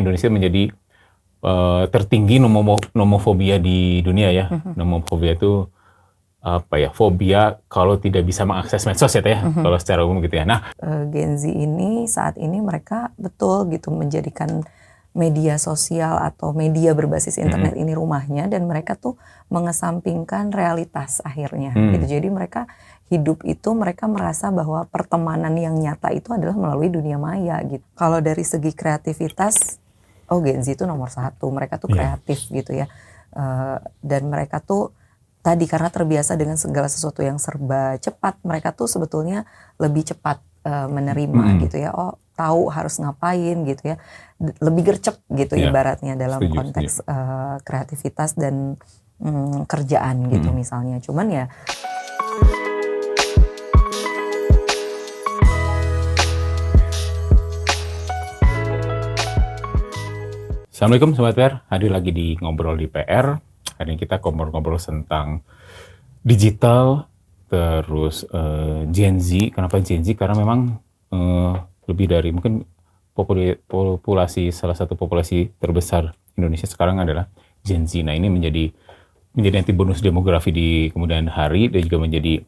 Indonesia menjadi tertinggi nomofobia di dunia ya. Nomofobia itu fobia kalau tidak bisa mengakses medsos ya Teh, kalau secara umum gitu ya. Nah, Gen Z ini saat ini mereka betul gitu menjadikan media sosial atau media berbasis internet ini rumahnya, dan mereka tuh mengesampingkan realitas akhirnya gitu. Jadi mereka hidup itu, mereka merasa bahwa pertemanan yang nyata itu adalah melalui dunia maya gitu. Kalau dari segi kreativitas, Gen Z itu nomor satu, mereka tuh kreatif gitu ya. Dan mereka tuh tadi karena terbiasa dengan segala sesuatu yang serba cepat, mereka tuh sebetulnya lebih cepat menerima gitu ya. Tahu harus ngapain gitu ya. Lebih gercep gitu ibaratnya dalam konteks kreativitas dan kerjaan gitu misalnya. Cuman ya Assalamualaikum Sobat PR, hadir lagi di Ngobrol di PR. Hari ini kita ngobrol-ngobrol tentang digital, terus Gen Z. Kenapa Gen Z? Karena memang lebih dari mungkin salah satu populasi terbesar Indonesia sekarang adalah Gen Z. Nah, ini menjadi nanti bonus demografi di kemudian hari, dan juga menjadi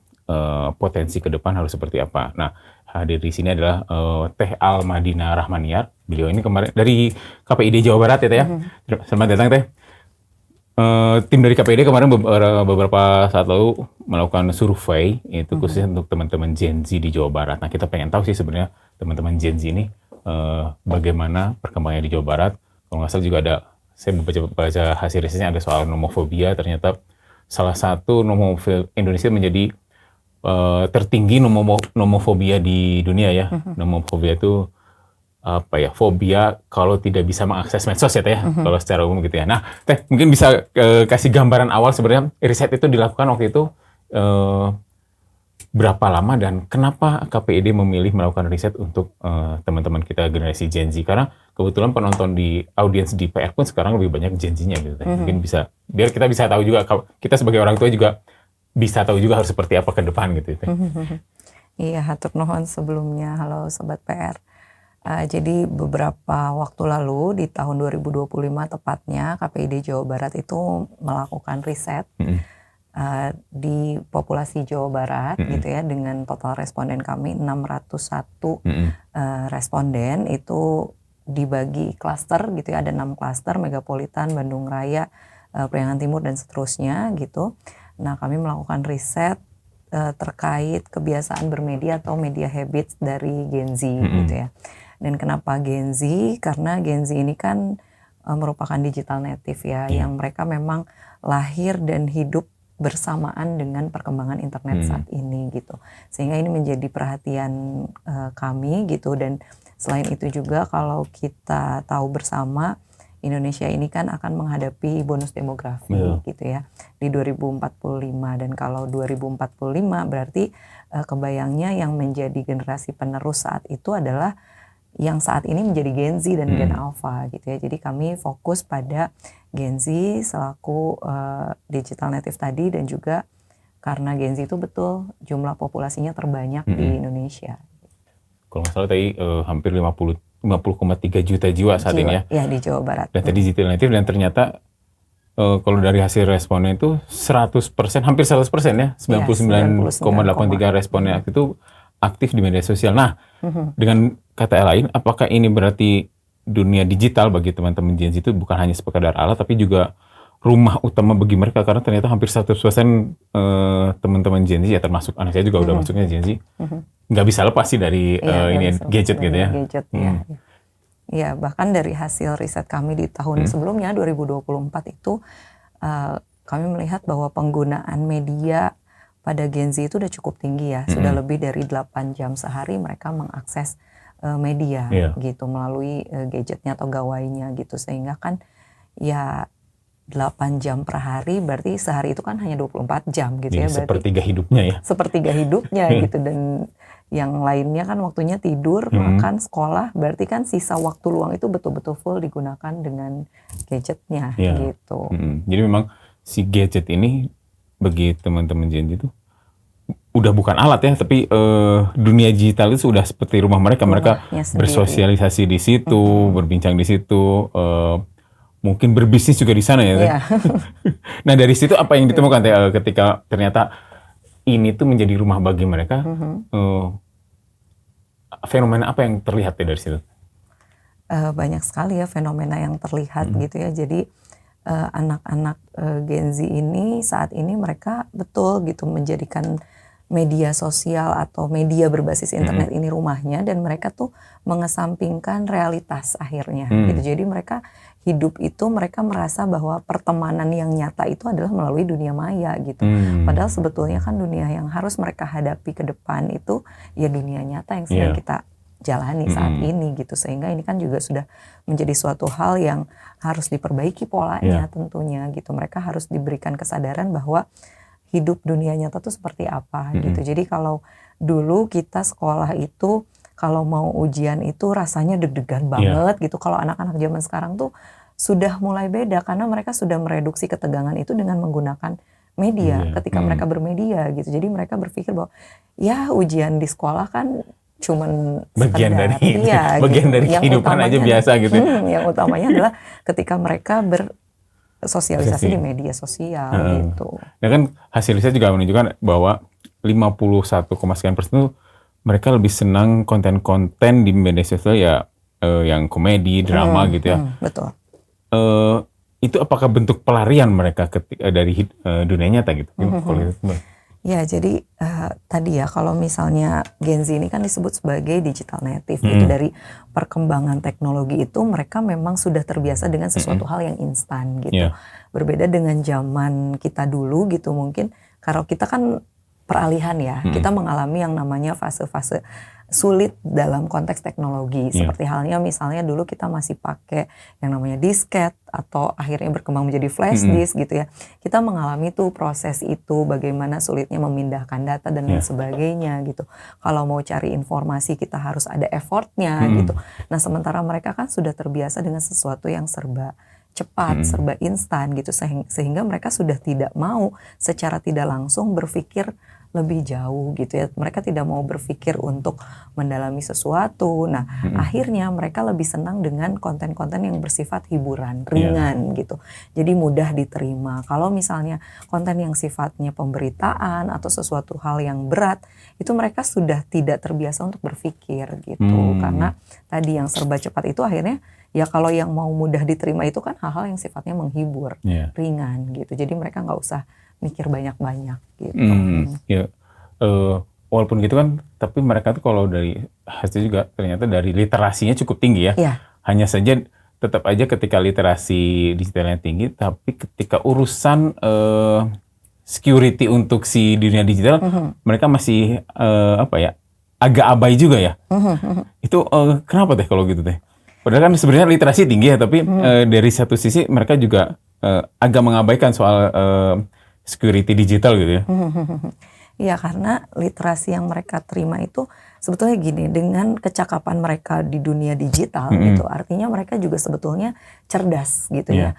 potensi ke depan harus seperti apa. Nah, hadir di sini adalah Teh Almadina Rahmaniar. Beliau ini kemarin dari KPID Jawa Barat ya Teh ya. Selamat datang Teh. Tim dari KPID kemarin beberapa saat lalu melakukan survei, itu khususnya untuk teman-teman Gen Z di Jawa Barat. Nah, kita pengen tahu sih sebenarnya teman-teman Gen Z ini bagaimana perkembangannya di Jawa Barat. Kalau nggak salah juga ada, saya baca hasil risetnya ada soal nomofobia. Ternyata salah satu nomofobia Indonesia menjadi tertinggi nomofobia di dunia ya. Nomofobia itu fobia kalau tidak bisa mengakses medsos ya Teh, kalau secara umum gitu ya. Nah, Teh mungkin bisa kasih gambaran awal sebenarnya riset itu dilakukan waktu itu berapa lama, dan kenapa KPID memilih melakukan riset untuk teman-teman kita generasi Gen Z? Karena kebetulan penonton di audiens di PR pun sekarang lebih banyak Gen Z-nya gitu Teh. Mungkin bisa, biar kita bisa tahu juga, kita sebagai orang tua juga bisa tahu juga harus seperti apa ke depan gitu Teh. Iya, hatur nuhun sebelumnya. Halo Sobat PR. Jadi beberapa waktu lalu di tahun 2025 tepatnya, KPID Jawa Barat itu melakukan riset di populasi Jawa Barat gitu ya, dengan total responden kami 601 responden. Itu dibagi klaster gitu ya, ada 6 klaster: Megapolitan, Bandung Raya, Priangan Timur, dan seterusnya gitu. Nah, kami melakukan riset terkait kebiasaan bermedia atau media habits dari Gen Z gitu ya. Dan kenapa Gen Z? Karena Gen Z ini kan merupakan digital native ya, yang mereka memang lahir dan hidup bersamaan dengan perkembangan internet saat ini gitu. Sehingga ini menjadi perhatian kami gitu. Dan selain itu juga, kalau kita tahu bersama, Indonesia ini kan akan menghadapi bonus demografi gitu ya di 2045. Dan kalau 2045 berarti kebayangnya yang menjadi generasi penerus saat itu adalah yang saat ini menjadi Gen Z dan Gen Alpha gitu ya. Jadi kami fokus pada Gen Z selaku digital native tadi, dan juga karena Gen Z itu betul jumlah populasinya terbanyak di Indonesia. Kalau nggak salah tadi hampir 50,3 juta jiwa saat ini ya. Ya, di Jawa Barat. Dan tadi digital native, dan ternyata kalau dari hasil responnya itu 100%, hampir 100% ya, 99,83 responnya itu aktif di media sosial. Nah, dengan kata lain, apakah ini berarti dunia digital bagi teman-teman Gen Z itu bukan hanya sekadar alat, tapi juga rumah utama bagi mereka? Karena ternyata hampir 100% teman-teman Gen Z, ya termasuk anak saya juga udah masuknya Gen Z, nggak bisa lepas sih dari gadget gitu ya. Gadget, ya, bahkan dari hasil riset kami di tahun sebelumnya 2024 itu kami melihat bahwa penggunaan media pada Gen Z itu udah cukup tinggi ya. Sudah lebih dari 8 jam sehari mereka mengakses media gitu melalui gadgetnya atau gawainya gitu. Sehingga kan ya 8 jam per hari berarti sehari itu kan hanya 24 jam gitu ya. Berarti sepertiga hidupnya ya. Sepertiga hidupnya gitu. Dan yang lainnya kan waktunya tidur, makan, sekolah. Berarti kan sisa waktu luang itu betul-betul full digunakan dengan gadgetnya gitu. Jadi memang si gadget ini bagi teman-teman Gen Z itu udah bukan alat ya, tapi dunia digital itu sudah seperti rumah mereka. Mereka Rumahnya sendiri. bersosialisasi di situ, berbincang di situ, mungkin berbisnis juga di sana ya. Teh? Iya. Nah dari situ apa yang ditemukan Teh, ketika ternyata ini tuh menjadi rumah bagi mereka? Fenomena apa yang terlihat Teh dari situ? Banyak sekali ya fenomena yang terlihat gitu ya. Jadi anak-anak Gen Z ini saat ini mereka betul gitu menjadikan media sosial atau media berbasis internet ini rumahnya, dan mereka tuh mengesampingkan realitas akhirnya gitu. Jadi mereka hidup itu mereka merasa bahwa pertemanan yang nyata itu adalah melalui dunia maya gitu. Padahal sebetulnya kan dunia yang harus mereka hadapi ke depan itu ya dunia nyata yang sedang kita jalani saat ini gitu. Sehingga ini kan juga sudah menjadi suatu hal yang harus diperbaiki polanya tentunya gitu. Mereka harus diberikan kesadaran bahwa hidup dunia nyata tuh seperti apa gitu. Jadi kalau dulu kita sekolah itu kalau mau ujian itu rasanya deg-degan banget gitu. Kalau anak-anak zaman sekarang tuh sudah mulai beda karena mereka sudah mereduksi ketegangan itu dengan menggunakan media ketika mereka bermedia gitu. Jadi mereka berpikir bahwa ya ujian di sekolah kan cuman bagian sekedar, dari bagian gitu. dari kehidupan aja biasa gitu. Yang utamanya adalah ketika mereka bersosialisasi di media sosial gitu. Nah kan hasil riset juga menunjukkan bahwa 51,sekian persen itu mereka lebih senang konten-konten di media sosial ya yang komedi, drama gitu ya. Betul. Itu apakah bentuk pelarian mereka dari dunia nyata gitu? Ya, jadi tadi ya kalau misalnya Gen Z ini kan disebut sebagai digital native gitu. Dari perkembangan teknologi itu mereka memang sudah terbiasa dengan sesuatu hal yang instan gitu. Berbeda dengan zaman kita dulu gitu, mungkin kalau kita kan peralihan ya, kita mengalami yang namanya fase-fase sulit dalam konteks teknologi. Seperti halnya misalnya dulu kita masih pakai yang namanya disket atau akhirnya berkembang menjadi flash disk gitu ya. Kita mengalami tuh proses itu, bagaimana sulitnya memindahkan data dan lain sebagainya gitu. Kalau mau cari informasi kita harus ada effortnya gitu. Nah sementara mereka kan sudah terbiasa dengan sesuatu yang serba cepat, serba instan gitu, sehingga mereka sudah tidak mau secara tidak langsung berpikir lebih jauh gitu ya. Mereka tidak mau berpikir untuk mendalami sesuatu. Nah, akhirnya mereka lebih senang dengan konten-konten yang bersifat hiburan, ringan gitu. Jadi mudah diterima. Kalau misalnya konten yang sifatnya pemberitaan atau sesuatu hal yang berat, itu mereka sudah tidak terbiasa untuk berpikir gitu. Karena tadi yang serba cepat itu akhirnya ya kalau yang mau mudah diterima itu kan hal-hal yang sifatnya menghibur, ringan gitu. Jadi mereka nggak usah mikir banyak-banyak gitu. Walaupun gitu kan, tapi mereka tuh kalau dari hasil juga ternyata dari literasinya cukup tinggi ya. Hanya saja tetap aja ketika literasi digitalnya tinggi, tapi ketika urusan security untuk si dunia digital, mereka masih agak abai juga ya. Itu kenapa Teh kalau gitu Teh? Padahal kan sebenarnya literasi tinggi ya, tapi dari satu sisi mereka juga agak mengabaikan soal security digital gitu ya. Iya, karena literasi yang mereka terima itu sebetulnya gini, dengan kecakapan mereka di dunia digital gitu, artinya mereka juga sebetulnya cerdas gitu ya.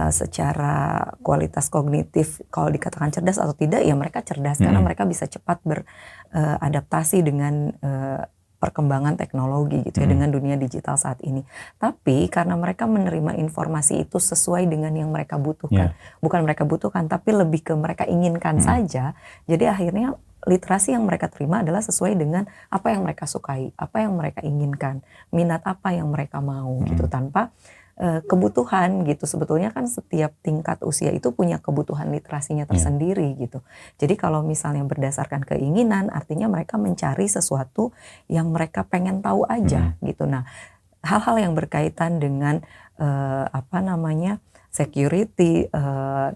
Secara kualitas kognitif, kalau dikatakan cerdas atau tidak, ya mereka cerdas karena mereka bisa cepat beradaptasi dengan perkembangan teknologi gitu ya, dengan dunia digital saat ini. Tapi karena mereka menerima informasi itu sesuai dengan yang mereka butuhkan, bukan mereka butuhkan, tapi lebih ke mereka inginkan saja. Jadi akhirnya literasi yang mereka terima adalah sesuai dengan apa yang mereka sukai, apa yang mereka inginkan, minat apa yang mereka mau gitu, tanpa kebutuhan gitu. Sebetulnya kan setiap tingkat usia itu punya kebutuhan literasinya tersendiri gitu. Jadi kalau misalnya berdasarkan keinginan, artinya mereka mencari sesuatu yang mereka pengen tahu aja gitu. Nah, hal-hal yang berkaitan dengan security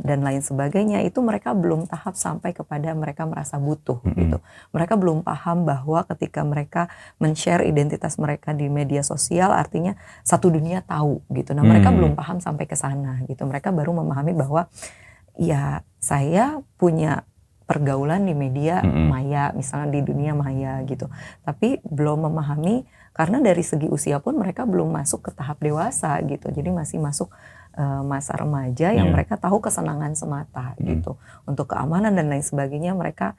dan lain sebagainya itu mereka belum tahap sampai kepada mereka merasa butuh gitu. Mereka belum paham bahwa ketika mereka men-share identitas mereka di media sosial artinya satu dunia tahu gitu. Nah, mereka belum paham sampai ke sana gitu. Mereka baru memahami bahwa ya saya punya pergaulan di media maya, misalnya di dunia maya gitu. Tapi belum memahami karena dari segi usia pun mereka belum masuk ke tahap dewasa gitu. Jadi masih masuk masa remaja yang mereka tahu kesenangan semata gitu. Untuk keamanan dan lain sebagainya mereka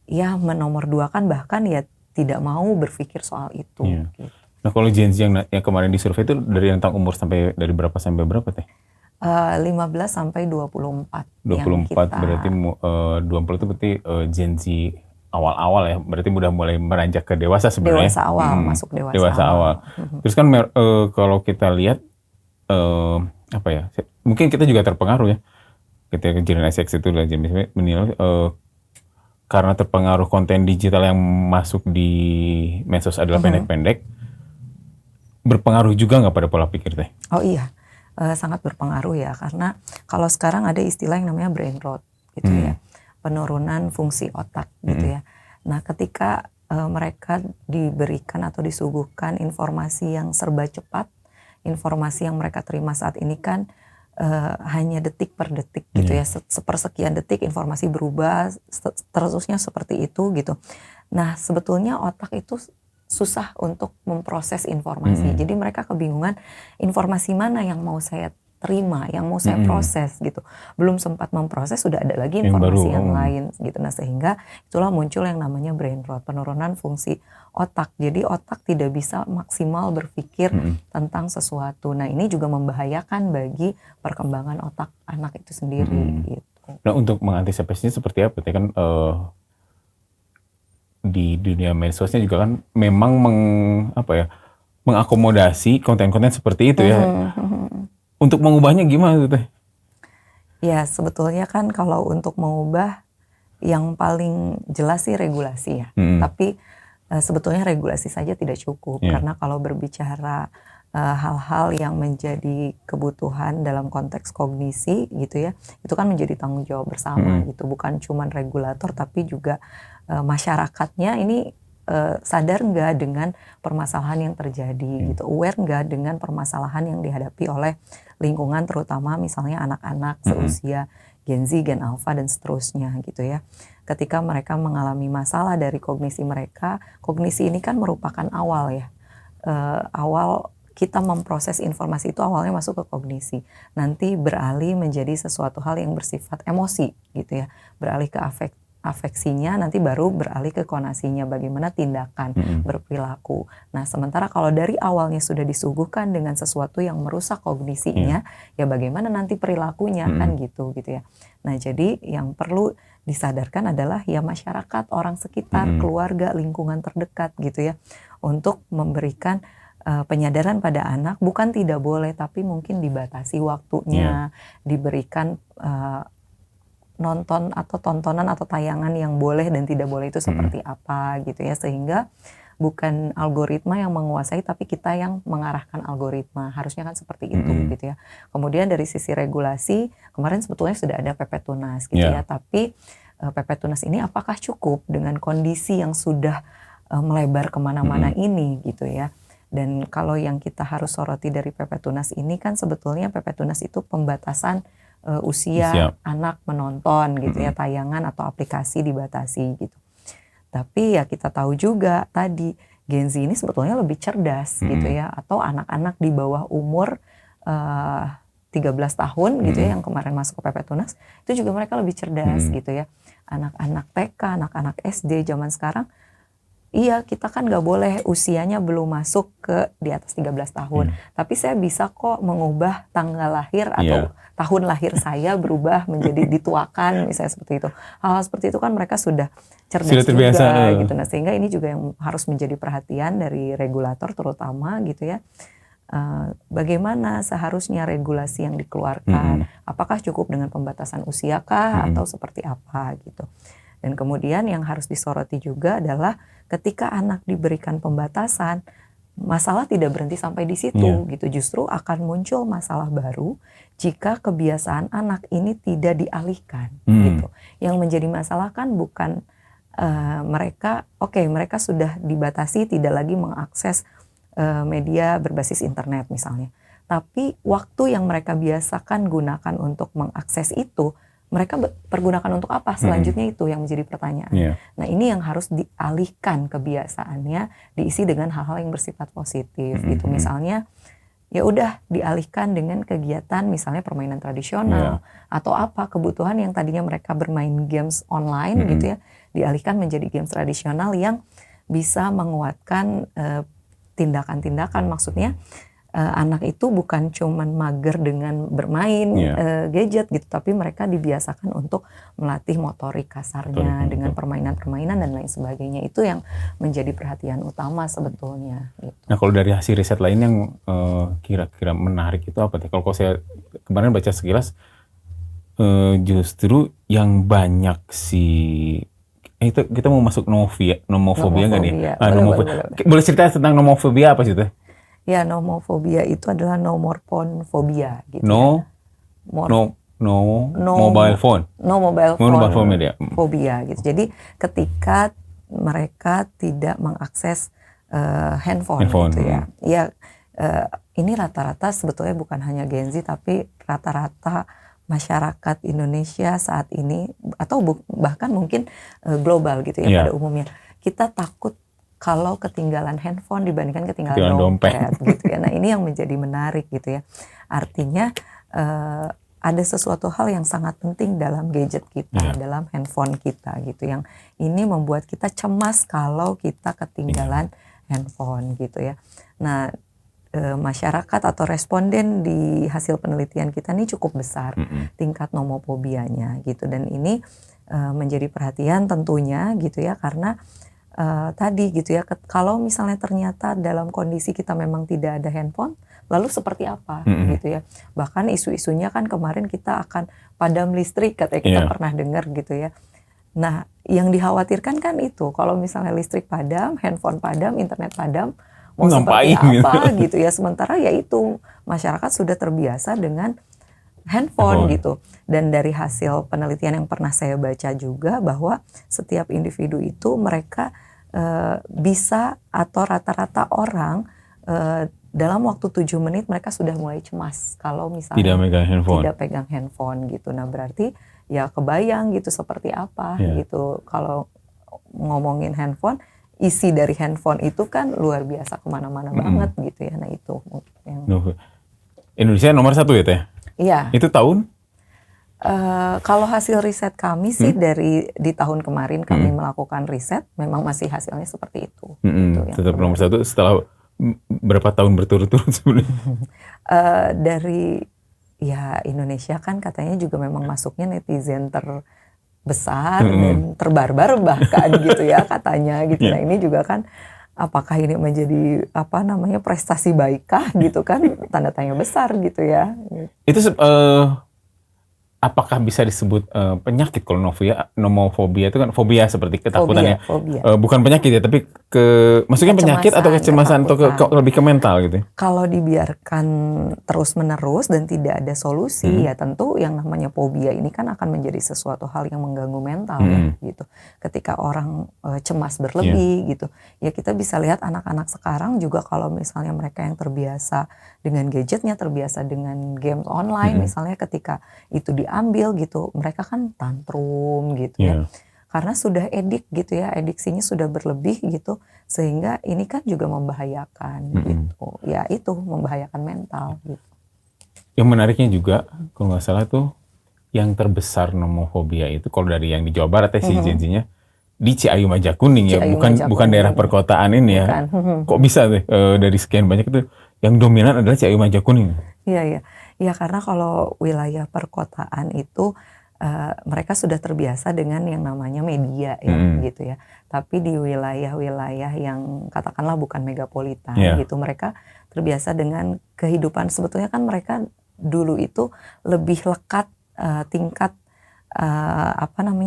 ya menomorduakan, bahkan ya tidak mau berpikir soal itu. Iya. Gitu. Nah kalau Gen Z yang kemarin disurvei itu dari rentang umur dari berapa sampai berapa teh? 15 sampai 24 yang 24 kita berarti 20 itu berarti Gen Z awal-awal ya, berarti udah mulai beranjak ke dewasa sebenarnya. dewasa awal, masuk dewasa Dewasa awal. Terus kan kalau kita lihat apa ya? Mungkin kita juga terpengaruh ya. Ketika generasi X itu lah generasi menilai karena terpengaruh konten digital yang masuk di medsos adalah pendek-pendek, berpengaruh juga nggak pada pola pikir teh? Oh iya, sangat berpengaruh ya, karena kalau sekarang ada istilah yang namanya brain rot gitu ya, penurunan fungsi otak gitu ya. Nah ketika mereka diberikan atau disuguhkan informasi yang serba cepat, informasi yang mereka terima saat ini kan hanya detik per detik gitu ya, sepersekian detik informasi berubah, terusnya seperti itu gitu. Nah sebetulnya otak itu susah untuk memproses informasi. Jadi mereka kebingungan informasi mana yang mau saya terima, yang mau saya proses gitu. Belum sempat memproses sudah ada lagi informasi yang lain gitu. Nah sehingga itulah muncul yang namanya brain rot, penurunan fungsi otak. Jadi otak tidak bisa maksimal berpikir tentang sesuatu. Nah ini juga membahayakan bagi perkembangan otak anak itu sendiri gitu. Nah untuk mengantisipasinya seperti apa? Kan di dunia medsosnya juga kan memang mengakomodasi konten-konten seperti itu ya. Untuk mengubahnya gimana tuh teh? Ya sebetulnya kan kalau untuk mengubah yang paling jelas sih regulasi ya. Tapi sebetulnya regulasi saja tidak cukup karena kalau berbicara hal-hal yang menjadi kebutuhan dalam konteks kognisi gitu ya, itu kan menjadi tanggung jawab bersama gitu, bukan cuma regulator tapi juga masyarakatnya ini sadar nggak dengan permasalahan yang terjadi gitu, aware nggak dengan permasalahan yang dihadapi oleh lingkungan, terutama misalnya anak-anak seusia Gen Z, Gen Alpha dan seterusnya gitu ya. Ketika mereka mengalami masalah dari kognisi mereka, kognisi ini kan merupakan awal ya, awal kita memproses informasi itu awalnya masuk ke kognisi, nanti beralih menjadi sesuatu hal yang bersifat emosi gitu ya, beralih ke afeksinya, nanti baru beralih ke konasinya, bagaimana tindakan berperilaku. Nah sementara kalau dari awalnya sudah disuguhkan dengan sesuatu yang merusak kognisinya, ya bagaimana nanti perilakunya kan gitu ya. Nah jadi yang perlu disadarkan adalah ya masyarakat, orang sekitar, keluarga, lingkungan terdekat gitu ya, untuk memberikan penyadaran pada anak, bukan tidak boleh tapi mungkin dibatasi waktunya, diberikan nonton atau tontonan atau tayangan yang boleh dan tidak boleh itu seperti apa gitu ya, sehingga bukan algoritma yang menguasai tapi kita yang mengarahkan algoritma, harusnya kan seperti itu gitu ya. Kemudian dari sisi regulasi kemarin sebetulnya sudah ada PP Tunas gitu ya, tapi PP Tunas ini apakah cukup dengan kondisi yang sudah melebar kemana-mana ini gitu ya. Dan kalau yang kita harus soroti dari PP Tunas ini kan sebetulnya PP Tunas itu pembatasan usia anak menonton gitu ya, tayangan atau aplikasi dibatasi gitu. Tapi ya kita tahu juga tadi Gen Z ini sebetulnya lebih cerdas gitu ya, atau anak-anak di bawah umur 13 tahun gitu ya yang kemarin masuk ke PP Tunas, itu juga mereka lebih cerdas gitu ya. Anak-anak TK, anak-anak SD zaman sekarang, iya kita kan gak boleh usianya belum masuk ke di atas 13 tahun. Tapi saya bisa kok mengubah tanggal lahir atau tahun lahir saya berubah menjadi dituakan misalnya seperti itu. Hal-hal seperti itu kan mereka sudah cerdas juga gitu. Nah sehingga ini juga yang harus menjadi perhatian dari regulator terutama gitu ya. Bagaimana seharusnya regulasi yang dikeluarkan. Apakah cukup dengan pembatasan usia kah atau seperti apa gitu. Dan kemudian yang harus disoroti juga adalah ketika anak diberikan pembatasan, masalah tidak berhenti sampai di situ gitu. Justru akan muncul masalah baru jika kebiasaan anak ini tidak dialihkan gitu. Yang menjadi masalah kan bukan mereka sudah dibatasi tidak lagi mengakses media berbasis internet misalnya. Tapi waktu yang mereka biasakan gunakan untuk mengakses itu, mereka pergunakan untuk apa? Selanjutnya itu yang menjadi pertanyaan. Nah ini yang harus dialihkan kebiasaannya, diisi dengan hal-hal yang bersifat positif gitu. Misalnya ya udah dialihkan dengan kegiatan misalnya permainan tradisional atau apa kebutuhan yang tadinya mereka bermain games online gitu ya, dialihkan menjadi games tradisional yang bisa menguatkan tindakan-tindakan. Maksudnya anak itu bukan cuman mager dengan bermain gadget gitu, tapi mereka dibiasakan untuk melatih motorik kasarnya dengan permainan-permainan dan lain sebagainya. Itu yang menjadi perhatian utama sebetulnya. Gitu. Nah kalau dari hasil riset lain yang kira-kira menarik itu apa? Kalau saya kemarin baca sekilas, justru yang banyak itu kita mau masuk nomofobia nggak nih? Boleh cerita tentang nomofobia apa sih itu? Ya, nomofobia itu adalah no more phone phobia gitu. Mobile phone. No mobile phone media. Phobia gitu. Jadi ketika mereka tidak mengakses handphone gitu ya. Ya, ini rata-rata sebetulnya bukan hanya Gen Z tapi rata-rata masyarakat Indonesia saat ini atau bahkan mungkin global gitu ya pada umumnya. Kita takut kalau ketinggalan handphone dibandingkan ketinggalan dompet gitu ya. Nah ini yang menjadi menarik gitu ya. Artinya ada sesuatu hal yang sangat penting dalam gadget kita, dalam handphone kita gitu. Yang ini membuat kita cemas kalau kita ketinggalan handphone gitu ya. Nah masyarakat atau responden di hasil penelitian kita ini cukup besar tingkat nomofobianya gitu. Dan ini menjadi perhatian tentunya gitu ya karena tadi gitu ya, kalau misalnya ternyata dalam kondisi kita memang tidak ada handphone, lalu seperti apa gitu ya. Bahkan isu-isunya kan kemarin kita akan padam listrik katanya kita pernah dengar gitu ya. Nah yang dikhawatirkan kan itu, kalau misalnya listrik padam, handphone padam, internet padam, mau seperti apa gitu ya. Sementara ya itu masyarakat sudah terbiasa dengan handphone gitu. Dan dari hasil penelitian yang pernah saya baca juga bahwa setiap individu itu mereka bisa atau rata-rata orang dalam waktu 7 menit mereka sudah mulai cemas kalau misalnya tidak pegang handphone gitu. Nah berarti ya kebayang gitu seperti apa gitu kalau ngomongin handphone, isi dari handphone itu kan luar biasa kemana-mana banget gitu ya. Nah itu yang Indonesia nomor 1 ya Teh? Iya. Itu tahun? Kalau hasil riset kami sih di tahun kemarin kami melakukan riset, memang masih hasilnya seperti itu. Gitu, tetap nomor 1 setelah berapa tahun berturut-turut sebenarnya? Dari ya Indonesia kan katanya juga memang masuknya netizen terbesar dan terbarbar bahkan gitu ya katanya gitu. Nah ini juga kan apakah ini menjadi prestasi baikkah gitu kan, tanda tanya besar gitu ya. Itu apakah bisa disebut penyakit kalau nomofobia itu kan fobia seperti ketakutannya. Bukan penyakit ya, tapi maksudnya penyakit atau kecemasan atau lebih ke mental gitu. Kalau dibiarkan terus-menerus dan tidak ada solusi ya tentu yang namanya fobia ini kan akan menjadi sesuatu hal yang mengganggu mental ya gitu. Ketika orang cemas berlebih gitu. Ya kita bisa lihat anak-anak sekarang juga kalau misalnya mereka yang terbiasa dengan gadgetnya, terbiasa dengan game online misalnya ketika itu diambil gitu, mereka kan tantrum gitu ya. Karena sudah edik gitu ya, ediksinya sudah berlebih gitu, sehingga ini kan juga membahayakan gitu. Ya itu membahayakan mental gitu. Yang menariknya juga kalau nggak salah tuh yang terbesar nomofobia itu kalau dari yang di Jawa Barat ya Gen-Z-nya di Ciayu Majakuning ya, bukan daerah perkotaan ini ya. Kok bisa tuh dari sekian banyak itu yang dominan adalah Ciayu Majakuning? Iya. Ya karena kalau wilayah perkotaan itu mereka sudah terbiasa dengan yang namanya media ya gitu ya. Tapi di wilayah-wilayah yang katakanlah bukan megapolitan gitu, mereka terbiasa dengan kehidupan. Sebetulnya kan mereka dulu itu lebih lekat tingkat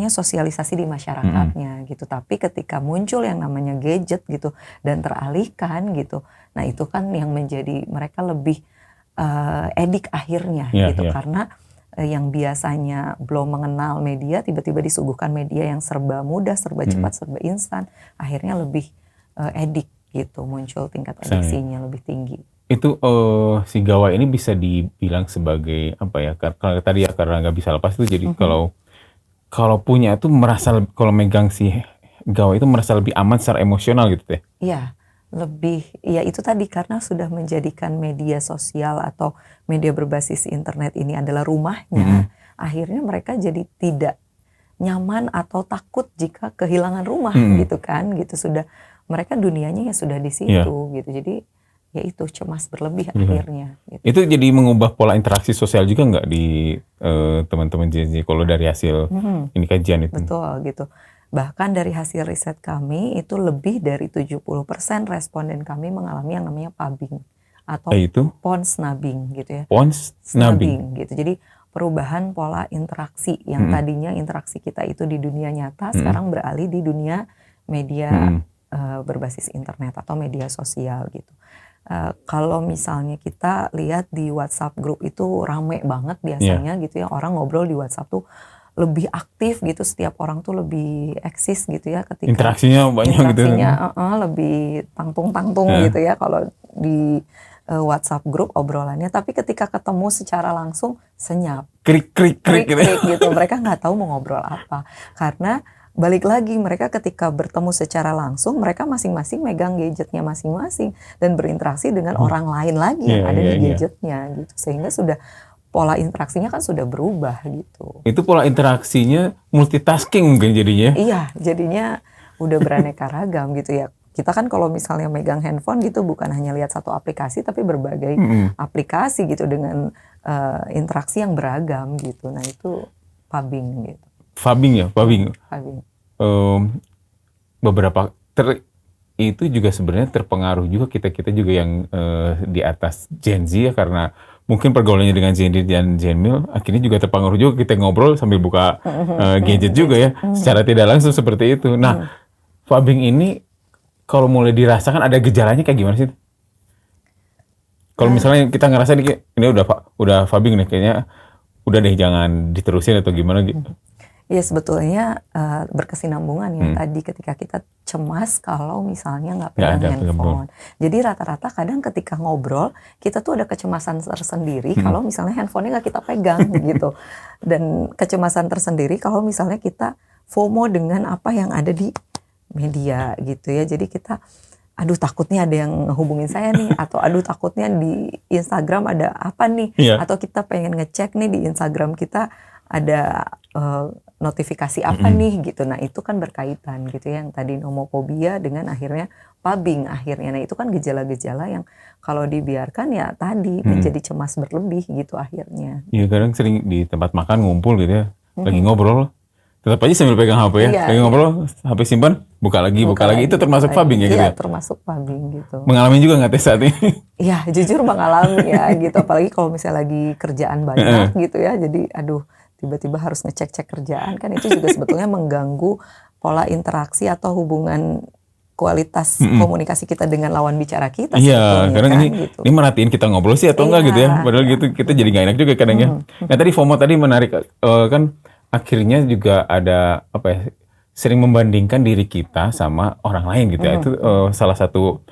sosialisasi di masyarakatnya gitu. Tapi ketika muncul yang namanya gadget gitu dan teralihkan gitu, nah itu kan yang menjadi mereka lebih edik akhirnya gitu karena yang biasanya belum mengenal media tiba-tiba disuguhkan media yang serba mudah, serba cepat, serba instan, akhirnya lebih edik gitu, muncul tingkat ediksinya lebih tinggi. Itu si gawai ini bisa dibilang sebagai apa ya? Kalau tadi ya karena nggak bisa lepas itu jadi kalau punya itu merasa kalau megang si gawai itu merasa lebih aman secara emosional gitu Teh. Iya. Lebih, ya itu tadi karena sudah menjadikan media sosial atau media berbasis internet ini adalah rumahnya, akhirnya mereka jadi tidak nyaman atau takut jika kehilangan rumah gitu kan, gitu. Sudah mereka dunianya ya sudah di situ gitu. Jadi ya itu cemas berlebih akhirnya. Gitu. Itu jadi mengubah pola interaksi sosial juga nggak di teman-teman Gen Z kalau dari hasil ini kajian itu? Betul gitu. Bahkan dari hasil riset kami itu lebih dari 70% responden kami mengalami yang namanya pubbing atau pons numbing gitu ya. Pons numbing gitu. Jadi perubahan pola interaksi yang tadinya interaksi kita itu di dunia nyata sekarang beralih di dunia media berbasis internet atau media sosial gitu. Kalau misalnya kita lihat di WhatsApp group itu rame banget biasanya gitu ya, orang ngobrol di WhatsApp tuh lebih aktif gitu, setiap orang tuh lebih eksis gitu ya ketika interaksinya banyak interaksinya lebih tangtung-tangtung gitu ya kalau di WhatsApp group obrolannya, tapi ketika ketemu secara langsung senyap, krik gitu. Mereka nggak tahu mau ngobrol apa, karena balik lagi mereka ketika bertemu secara langsung mereka masing-masing megang gadgetnya masing-masing dan berinteraksi dengan orang lain lagi yang ada di gadgetnya gitu, sehingga sudah pola interaksinya kan sudah berubah gitu. Itu pola interaksinya multitasking mungkin jadinya? Iya, jadinya udah beraneka ragam gitu ya. Kita kan kalau misalnya megang handphone gitu bukan hanya lihat satu aplikasi tapi berbagai aplikasi gitu dengan interaksi yang beragam gitu. Nah itu pubbing gitu. Pubbing. Beberapa itu juga sebenarnya terpengaruh juga kita juga yang di atas Gen Z ya, karena mungkin pergaulannya dengan Gen Z dan Gen Mil akhirnya juga terpengaruh juga, kita ngobrol sambil buka gadget juga ya, secara tidak langsung seperti itu. Nah, pubbing ini kalau mulai dirasakan ada gejalanya kayak gimana sih? Kalau misalnya kita ngerasa ini udah pubbing nih, kayaknya udah deh jangan diterusin atau gimana gitu. Ya sebetulnya berkesinambungan ya tadi ketika kita cemas kalau misalnya nggak pegang handphone. Jadi rata-rata kadang ketika ngobrol kita tuh ada kecemasan tersendiri kalau misalnya handphonenya nggak kita pegang gitu. Dan kecemasan tersendiri kalau misalnya kita FOMO dengan apa yang ada di media gitu ya. Jadi kita aduh takutnya ada yang hubungin saya nih, atau aduh takutnya di Instagram ada apa nih, atau kita pengen ngecek nih di Instagram kita ada notifikasi apa nih gitu. Nah itu kan berkaitan gitu ya, yang tadi nomophobia dengan akhirnya pubbing akhirnya. Nah itu kan gejala-gejala yang kalau dibiarkan ya tadi menjadi cemas berlebih gitu akhirnya. Iya, kadang sering di tempat makan ngumpul gitu ya, lagi ngobrol tetap aja sambil pegang HP ya, lagi ngobrol HP simpan, buka lagi itu termasuk pubbing ya gitu ya? Iya termasuk pubbing gitu. Mengalami juga nggak Teh saat ini? Iya jujur mengalami ya gitu, apalagi kalau misalnya lagi kerjaan banyak gitu ya, jadi aduh tiba-tiba harus ngecek-cek kerjaan kan, itu juga sebetulnya mengganggu pola interaksi atau hubungan kualitas komunikasi kita dengan lawan bicara kita. Iya, kadang kan, ini merhatiin kita ngobrol sih atau enggak gitu ya, padahal gitu kita jadi nggak enak juga kadang ya. Nah tadi FOMO tadi menarik, kan akhirnya juga ada apa ya, sering membandingkan diri kita sama orang lain gitu ya, itu salah satu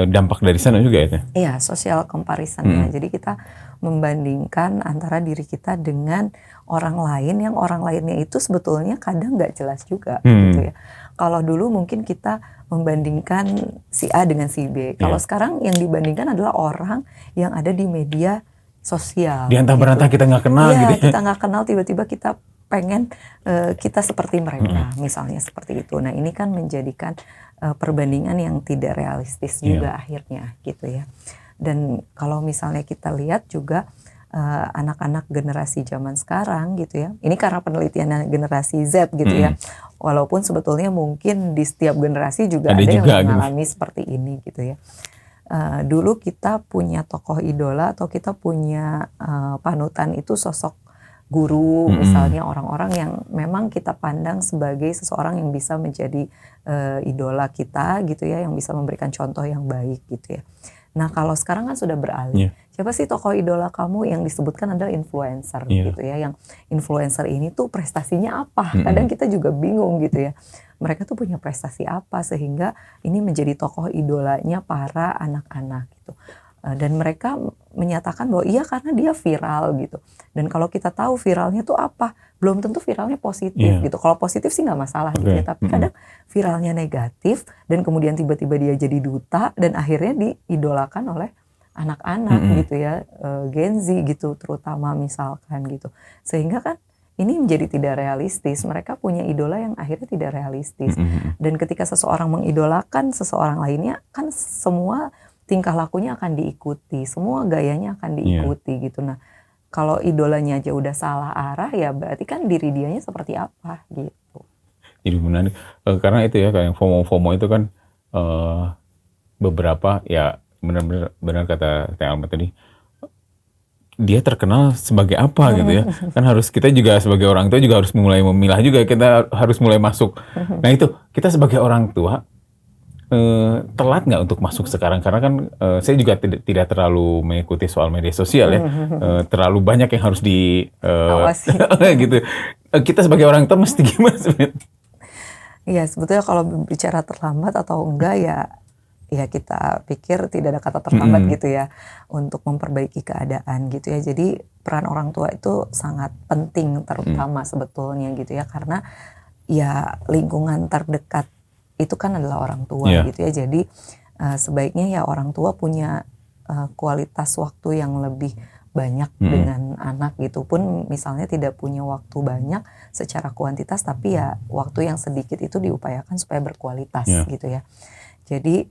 dampak dari sana juga ya? Iya, social comparison. Jadi kita membandingkan antara diri kita dengan orang lain, yang orang lainnya itu sebetulnya kadang nggak jelas juga gitu ya. Kalau dulu mungkin kita membandingkan si A dengan si B. Kalau sekarang yang dibandingkan adalah orang yang ada di media sosial. Di antara berantah kita nggak kenal gitu ya. Kita nggak kenal, tiba-tiba kita pengen kita seperti mereka, misalnya seperti itu. Nah ini kan menjadikan perbandingan yang tidak realistis juga akhirnya gitu ya. Dan kalau misalnya kita lihat juga anak-anak generasi zaman sekarang gitu ya, ini karena penelitian generasi Z gitu ya, walaupun sebetulnya mungkin di setiap generasi juga ada yang mengalami seperti ini gitu ya. Dulu kita punya tokoh idola atau kita punya panutan itu sosok guru, misalnya orang-orang yang memang kita pandang sebagai seseorang yang bisa menjadi idola kita gitu ya, yang bisa memberikan contoh yang baik gitu ya. Nah kalau sekarang kan sudah beralih, siapa sih tokoh idola kamu? Yang disebutkan adalah influencer gitu ya, yang influencer ini tuh prestasinya apa? Kadang kita juga bingung gitu ya, mereka tuh punya prestasi apa sehingga ini menjadi tokoh idolanya para anak-anak gitu. Dan mereka menyatakan bahwa iya karena dia viral gitu. Dan kalau kita tahu viralnya tuh apa, belum tentu viralnya positif gitu. Kalau positif sih nggak masalah gitu ya. Tapi kadang viralnya negatif dan kemudian tiba-tiba dia jadi duta dan akhirnya diidolakan oleh anak-anak gitu ya, Gen Z gitu terutama misalkan gitu. Sehingga kan ini menjadi tidak realistis. Mereka punya idola yang akhirnya tidak realistis. Dan ketika seseorang mengidolakan seseorang lainnya, kan semua tingkah lakunya akan diikuti, semua gayanya akan diikuti gitu. Nah, kalau idolanya aja udah salah arah, ya berarti kan diri dianya seperti apa gitu. Jadi menarik, karena itu ya, kayak FOMO itu kan beberapa ya benar kata Teh Alma tadi, dia terkenal sebagai apa gitu ya. Kan harus, kita juga sebagai orang tua juga harus mulai memilah juga, kita harus mulai masuk. Nah itu, kita sebagai orang tua telat nggak untuk masuk sekarang? Karena kan saya juga tidak terlalu mengikuti soal media sosial ya. Terlalu banyak yang harus di Awasi. gitu. Kita sebagai orang tua mesti gimana sebenarnya? Iya, sebetulnya kalau bicara terlambat atau enggak ya kita pikir tidak ada kata terlambat gitu ya untuk memperbaiki keadaan gitu ya. Jadi peran orang tua itu sangat penting, terutama sebetulnya gitu ya, karena ya lingkungan terdekat itu kan adalah orang tua gitu ya. Jadi sebaiknya ya orang tua punya kualitas waktu yang lebih banyak dengan anak gitu. Pun misalnya tidak punya waktu banyak secara kuantitas, tapi ya waktu yang sedikit itu diupayakan supaya berkualitas gitu ya. Jadi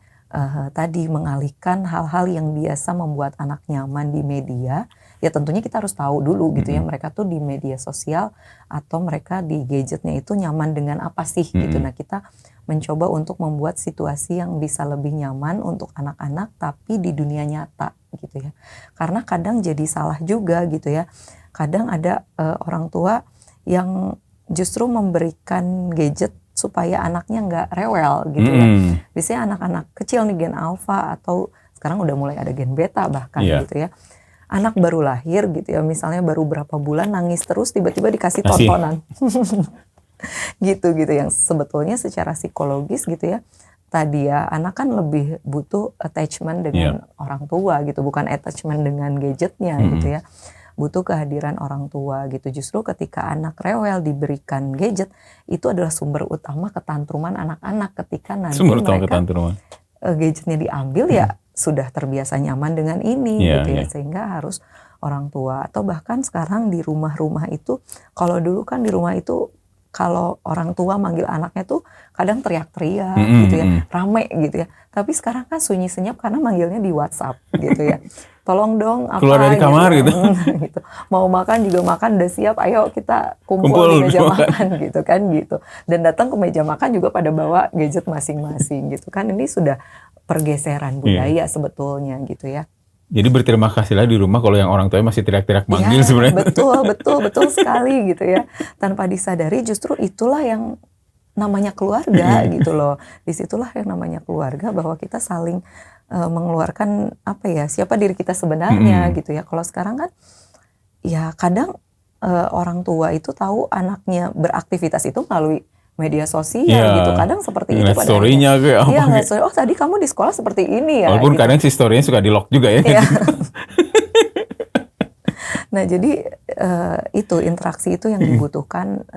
tadi mengalihkan hal-hal yang biasa membuat anak nyaman di media, ya tentunya kita harus tahu dulu gitu ya, mereka tuh di media sosial atau mereka di gadgetnya itu nyaman dengan apa sih gitu. Nah, kita mencoba untuk membuat situasi yang bisa lebih nyaman untuk anak-anak tapi di dunia nyata gitu ya. Karena kadang jadi salah juga gitu ya. Kadang ada orang tua yang justru memberikan gadget supaya anaknya nggak rewel gitu ya. Biasanya anak-anak kecil nih, gen alfa atau sekarang udah mulai ada gen beta bahkan gitu ya. Anak baru lahir gitu ya, misalnya baru berapa bulan nangis terus, tiba-tiba dikasih tontonan. gitu yang sebetulnya secara psikologis gitu ya, tadi ya anak kan lebih butuh attachment dengan orang tua gitu, bukan attachment dengan gadgetnya gitu ya, butuh kehadiran orang tua gitu. Justru ketika anak rewel diberikan gadget, itu adalah sumber utama ketantruman anak-anak ketika nanti mereka gadgetnya diambil ya sudah terbiasa nyaman dengan ini gitu ya, sehingga harus orang tua atau bahkan sekarang di rumah-rumah itu, kalau dulu kan di rumah itu kalau orang tua manggil anaknya tuh kadang teriak-teriak gitu ya, rame gitu ya. Tapi sekarang kan sunyi senyap karena manggilnya di WhatsApp gitu ya. Tolong dong apa keluar dari kamar gitu. gitu. Mau makan juga makan udah siap, ayo kita kumpul di meja makan gitu kan gitu. Dan datang ke meja makan juga pada bawa gadget masing-masing gitu kan. Ini sudah pergeseran budaya sebetulnya gitu ya. Jadi berterima kasihlah di rumah kalau yang orang tuanya masih teriak-teriak manggil sebenarnya. Betul sekali gitu ya. Tanpa disadari justru itulah yang namanya keluarga gitu loh. Disitulah yang namanya keluarga, bahwa kita saling mengeluarkan apa ya, siapa diri kita sebenarnya gitu ya. Kalau sekarang kan ya kadang orang tua itu tahu anaknya beraktivitas itu melalui media sosial gitu. Kadang seperti itu pada story-nya kayak apa. Iya, story. Oh, tadi kamu di sekolah seperti ini ya. Walaupun gitu. kadang si story-nya suka di-lock juga ya. Nah, jadi itu interaksi itu yang dibutuhkan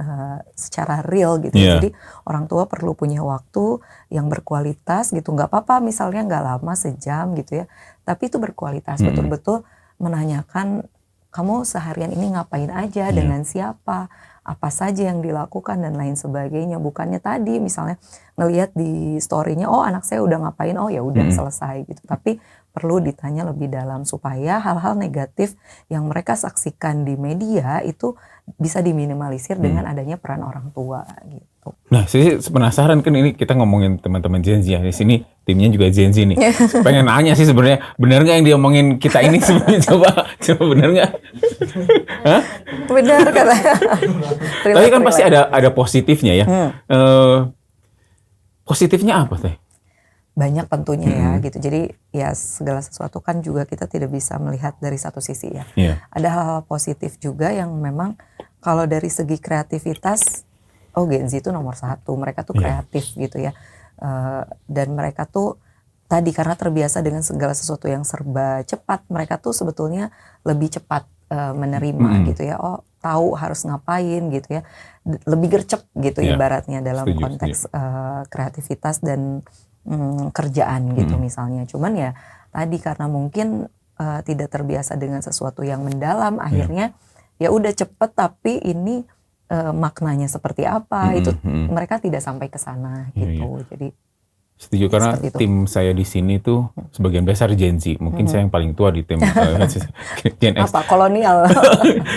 secara real gitu. Jadi orang tua perlu punya waktu yang berkualitas gitu. Nggak apa-apa misalnya nggak lama, sejam gitu ya. Tapi itu berkualitas, betul-betul menanyakan kamu seharian ini ngapain aja, dengan siapa, apa saja yang dilakukan dan lain sebagainya. Bukannya tadi misalnya ngelihat di story-nya, oh anak saya udah ngapain, oh ya udah selesai gitu. Tapi perlu ditanya lebih dalam supaya hal-hal negatif yang mereka saksikan di media itu bisa diminimalisir dengan adanya peran orang tua gitu. Nah, saya penasaran, kan ini kita ngomongin teman-teman Gen Z ya. Di sini timnya juga Gen Z nih. Pengen nanya sih sebenarnya, benar nggak yang diomongin kita ini sebenarnya? Coba benar nggak? Hah? Benar katanya. Tapi kan pasti ada positifnya ya. Positifnya apa teh? Banyak tentunya ya gitu. Jadi ya segala sesuatu kan juga kita tidak bisa melihat dari satu sisi ya. Ada hal-hal positif juga yang memang kalau dari segi kreativitas, Gen Z itu nomor satu. Mereka tuh kreatif gitu ya. Dan mereka tuh tadi karena terbiasa dengan segala sesuatu yang serba cepat, mereka tuh sebetulnya lebih cepat menerima gitu ya. Oh, tahu harus ngapain gitu ya. Lebih gercep gitu ibaratnya dalam konteks kreativitas dan kerjaan gitu misalnya. Cuman ya tadi karena mungkin tidak terbiasa dengan sesuatu yang mendalam, akhirnya ya udah cepet, tapi ini maknanya seperti apa, itu mereka tidak sampai ke sana gitu. Jadi setuju, karena seperti itu. tim saya di sini tuh sebagian besar Gen Z. Mungkin saya yang paling tua di tim Gen X. Apa kolonial?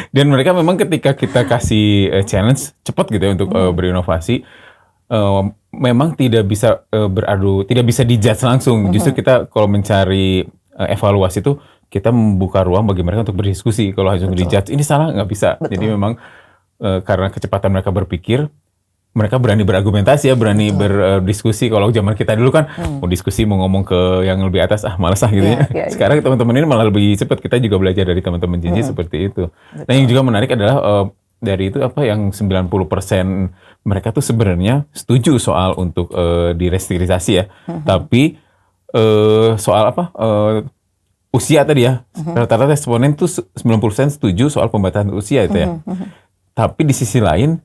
Dan mereka memang ketika kita kasih challenge cepat gitu ya untuk berinovasi, memang tidak bisa tidak bisa dijudge langsung. Justru kita kalau mencari evaluasi itu kita membuka ruang bagi mereka untuk berdiskusi. Kalau langsung dijudge ini salah, nggak bisa. Betul. Jadi memang karena kecepatan mereka berpikir, mereka berani berargumentasi ya, berani berdiskusi. Kalau zaman kita dulu kan mau diskusi, mau ngomong ke yang lebih atas, malas gitu ya. Sekarang teman-teman ini malah lebih cepat. Kita juga belajar dari teman-teman Gen Z seperti itu. Dan yang juga menarik adalah dari itu yang 90% mereka tuh sebenarnya setuju soal untuk direstrukturisasi ya. Tapi soal usia tadi ya. Rata-rata responden tuh 90% setuju soal pembatasan usia itu ya. Tapi di sisi lain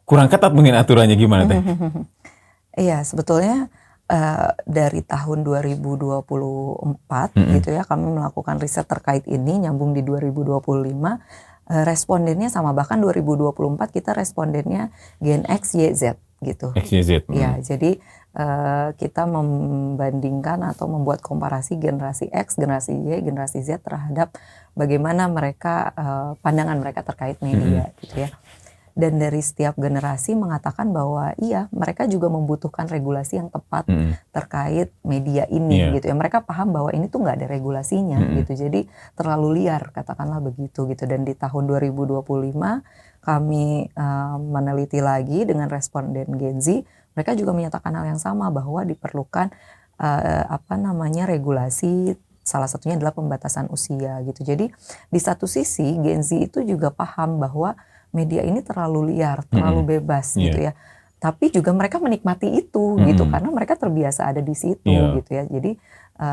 kurang ketat mungkin aturannya, gimana Teh? Iya, sebetulnya dari tahun 2024 gitu ya, kami melakukan riset terkait ini, nyambung di 2025, respondennya sama, bahkan 2024 kita respondennya Gen X, Y, Z gitu. X, Y, Z. Ya, jadi kita membandingkan atau membuat komparasi generasi X, generasi Y, generasi Z terhadap bagaimana mereka, pandangan mereka terkait media gitu ya. Dan dari setiap generasi mengatakan bahwa iya, mereka juga membutuhkan regulasi yang tepat terkait media ini gitu ya. Mereka paham bahwa ini tuh nggak ada regulasinya gitu. Jadi terlalu liar, katakanlah begitu gitu. Dan di tahun 2025 kami meneliti lagi dengan responden Gen Z, mereka juga menyatakan hal yang sama, bahwa diperlukan regulasi. Salah satunya adalah pembatasan usia gitu. Jadi di satu sisi Gen Z itu juga paham bahwa media ini terlalu liar, terlalu bebas gitu ya. Tapi juga mereka menikmati itu gitu, karena mereka terbiasa ada di situ gitu ya. Jadi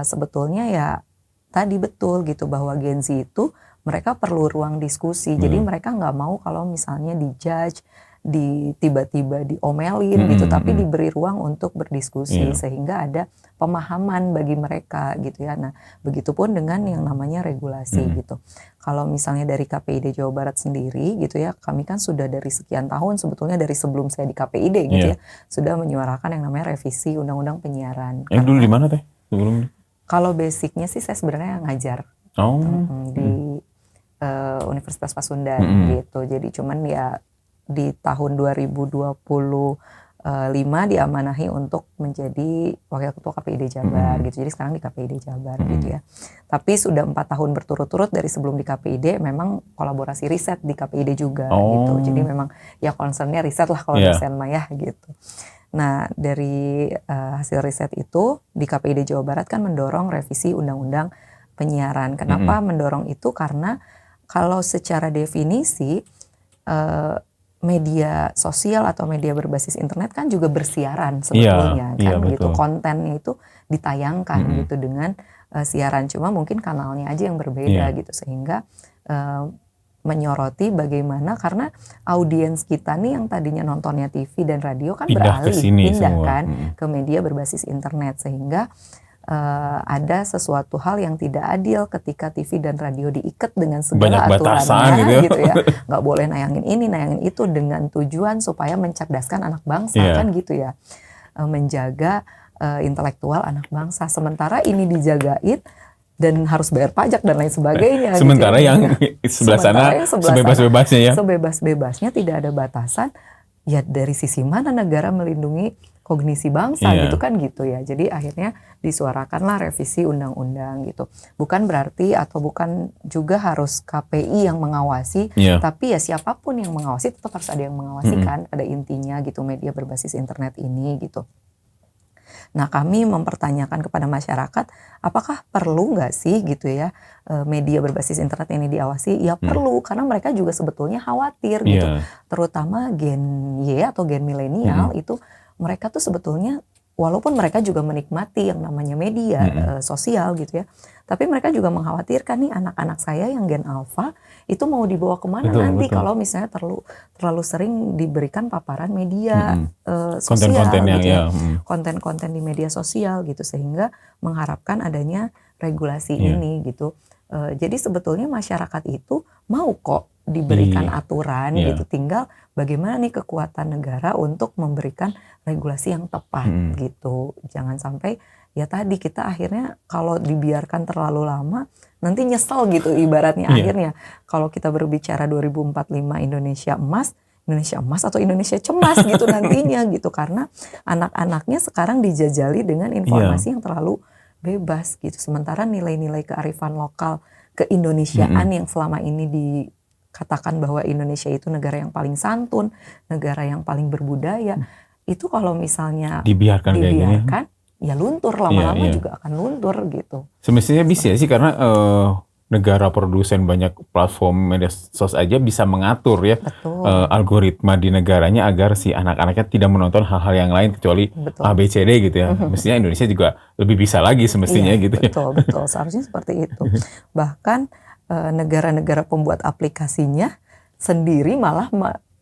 sebetulnya ya tadi betul gitu, bahwa Gen Z itu mereka perlu ruang diskusi. Jadi mereka nggak mau kalau misalnya dijudge, tiba-tiba diomelin gitu, tapi diberi ruang untuk berdiskusi sehingga ada pemahaman bagi mereka gitu ya. Nah, begitupun dengan yang namanya regulasi gitu. Kalau misalnya dari KPID Jawa Barat sendiri gitu ya, kami kan sudah dari sekian tahun, sebetulnya dari sebelum saya di KPID gitu ya, sudah menyuarakan yang namanya revisi Undang-Undang Penyiaran. Dulu di mana Teh sebelum? Kalau basicnya sih saya sebenarnya ngajar di Universitas Pasundan gitu. Jadi cuman ya di tahun 2025 diamanahi untuk menjadi Wakil Ketua KPID Jabar gitu. Jadi sekarang di KPID Jabar gitu ya. Tapi sudah 4 tahun berturut-turut dari sebelum di KPID memang kolaborasi riset di KPID juga gitu. Jadi memang ya concernnya riset lah kalau dosen mah ya gitu. Nah, dari hasil riset itu di KPID Jawa Barat kan mendorong revisi Undang-Undang Penyiaran. Kenapa mendorong itu? Karena kalau secara definisi media sosial atau media berbasis internet kan juga bersiaran sebetulnya kan gitu. Kontennya itu ditayangkan gitu dengan siaran, cuma mungkin kanalnya aja yang berbeda gitu, sehingga menyoroti bagaimana, karena audiens kita nih yang tadinya nontonnya TV dan radio kan pindah kan ke media berbasis internet, sehingga ada sesuatu hal yang tidak adil ketika TV dan radio diikat dengan segala aturannya gitu ya. Nggak boleh nayangin ini, nayangin itu, dengan tujuan supaya mencerdaskan anak bangsa kan gitu ya. Menjaga intelektual anak bangsa. Sementara ini dijagain dan harus bayar pajak dan lain sebagainya. Sementara gitu. yang sebelah sana sebebas-bebasnya ya. Sebebas-bebasnya, tidak ada batasan. Ya dari sisi mana negara melindungi kognisi bangsa gitu kan gitu ya. Jadi akhirnya disuarakanlah revisi undang-undang gitu. Bukan berarti atau bukan juga harus KPI yang mengawasi, tapi ya siapapun yang mengawasi tetap harus ada yang mengawasi kan pada intinya gitu, media berbasis internet ini gitu. Nah, kami mempertanyakan kepada masyarakat, apakah perlu nggak sih gitu ya media berbasis internet ini diawasi? Ya perlu, karena mereka juga sebetulnya khawatir gitu. Terutama Gen Y atau Gen milenial itu, mereka tuh sebetulnya walaupun mereka juga menikmati yang namanya media sosial gitu ya, tapi mereka juga mengkhawatirkan nih anak-anak saya yang Gen Alpha itu mau dibawa kemana nanti kalau misalnya terlalu sering diberikan paparan media sosial gitu ya, konten-konten di media sosial gitu, sehingga mengharapkan adanya regulasi ini gitu. Jadi sebetulnya masyarakat itu mau kok diberikan aturan Iya. gitu, tinggal bagaimana nih kekuatan negara untuk memberikan regulasi yang tepat gitu. Jangan sampai ya tadi kita akhirnya kalau dibiarkan terlalu lama nanti nyesel gitu ibaratnya. Iya. Akhirnya kalau kita berbicara 2045 Indonesia emas atau Indonesia cemas gitu nantinya gitu, karena anak-anaknya sekarang dijajali dengan informasi yang terlalu bebas gitu. Sementara nilai-nilai kearifan lokal, keindonesiaan yang selama ini dikatakan bahwa Indonesia itu negara yang paling santun, negara yang paling berbudaya, itu kalau misalnya Dibiarkan kayak gini. dibiarkan ya luntur, lama-lama juga akan luntur gitu. Semestinya bisa sih, karena negara produsen banyak platform media sosial aja bisa mengatur ya Betul. algoritma di negaranya agar si anak-anaknya tidak menonton hal-hal yang lain kecuali Betul. A, B, C, D gitu ya. Mestinya Indonesia juga lebih bisa lagi semestinya Iya, gitu ya. betul, seharusnya seperti itu. Bahkan negara-negara pembuat aplikasinya sendiri malah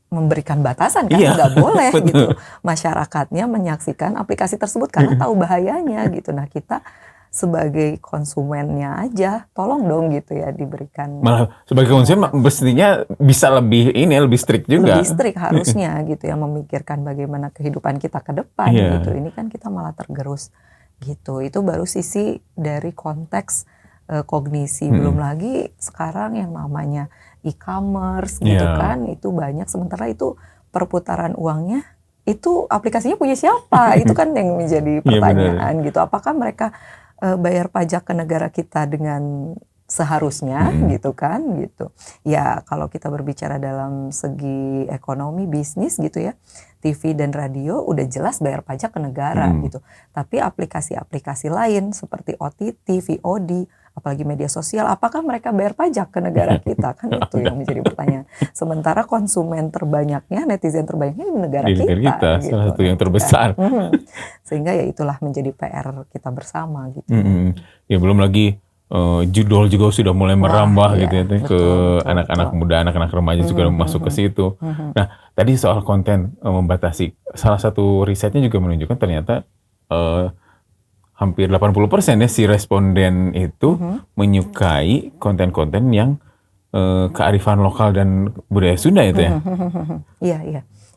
memberikan batasan kan, Iya, nggak boleh betul. gitu masyarakatnya menyaksikan aplikasi tersebut karena tahu bahayanya gitu. Nah kita sebagai konsumennya aja tolong dong gitu ya diberikan. Malah sebagai konsumen mestinya bisa lebih strict juga. Lebih strict harusnya gitu ya, memikirkan bagaimana kehidupan kita ke depan Iya. gitu. Ini kan kita malah tergerus gitu. Itu baru sisi dari konteks kognisi. Belum lagi sekarang yang namanya e-commerce gitu kan, itu banyak. Sementara itu perputaran uangnya itu aplikasinya punya siapa? Itu kan yang menjadi pertanyaan gitu. Apakah mereka bayar pajak ke negara kita dengan seharusnya gitu kan gitu. Ya kalau kita berbicara dalam segi ekonomi bisnis gitu ya, TV dan radio udah jelas bayar pajak ke negara gitu. Tapi aplikasi-aplikasi lain seperti OTT, VOD, apalagi media sosial, apakah mereka bayar pajak ke negara kita? Kan itu yang menjadi pertanyaan. Sementara konsumen terbanyaknya, netizen terbanyaknya di negara Di negara kita, gitu. salah satu yang terbesar. Sehingga ya itulah menjadi PR kita bersama gitu. Ya belum lagi judul juga sudah mulai merambah gitu ya, ke anak-anak muda, anak-anak remaja juga masuk ke situ. Nah, tadi soal konten membatasi, salah satu risetnya juga menunjukkan ternyata hampir 80% ya si responden itu menyukai konten-konten yang kearifan lokal dan budaya Sunda itu ya.